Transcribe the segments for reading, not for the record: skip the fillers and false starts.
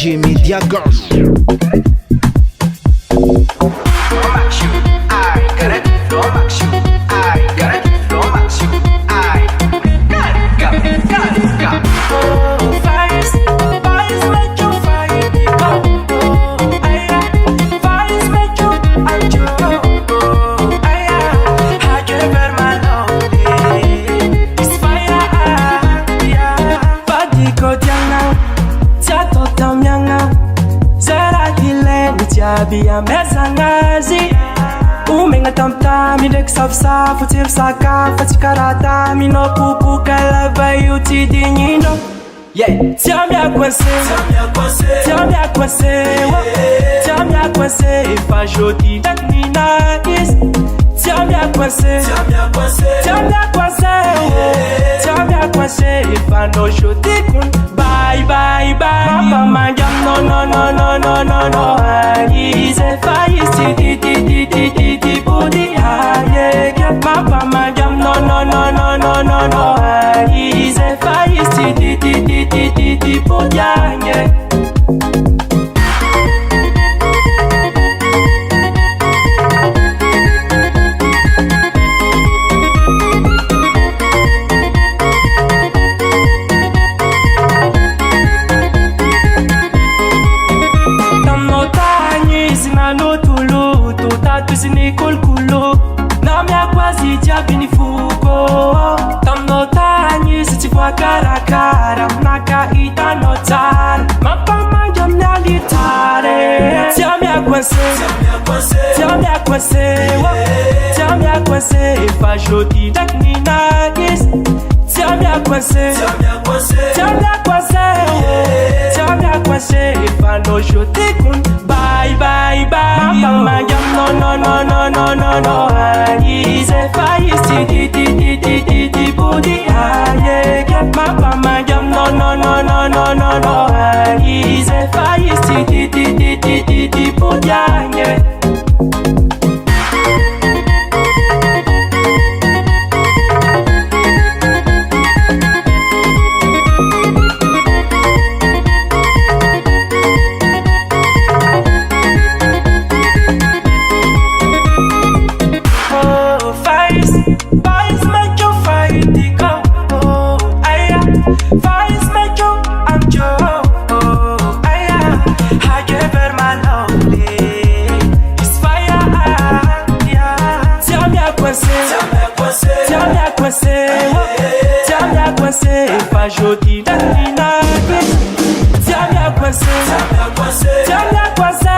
DJ Media Girls. Mezanazy omegna tamtamy ndraiky safosafo tsiro sakafo tsy karata minao popoka lava io tsy dignindro tia miako anse tia miako anse tia miako anse efa jody ndraiky ninakisy tia miako anse tia miako anse tia miako anse efa no jody kun bye bye bye mapa mangam no no no no no no no is a fire city di body high mapa mangam no no no no no no no is a fire city di body high Nikolkulo na miakwazi jiaby ni fuko tamno tagny sy tsy voakarakara nakahitanao tsara mampamanga amin'ny alitare tia miako anse tia miako anse tia miako anse efa jody ndraiky ninakisy tia miako anse tia miako anse tia miako anse efa no jody kun bye bye bye mampamanga no no no no no no no is a fire city di body high mapa mangam no no no no no no no is a fire city di body high jody ndraiky ninakisy tia miako anse tia miako anse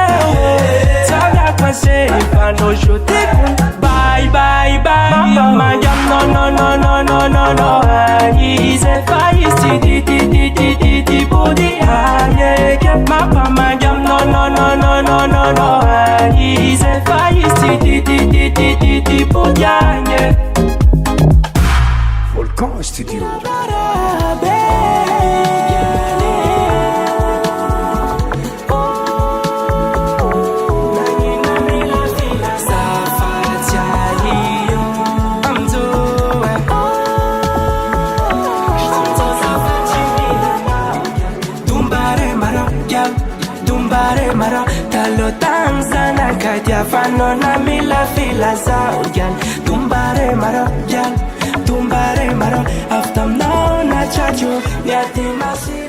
tia miako anse efa no jody kun bye bye bye mapa mangam no no no no no no no is a fire city di body high mapa mangam no no no no no no no is a fire city di body high Volcan Studio. Talo tanzana katia fano na mila fila zaoyan tumbare maro after now na chacho yati masi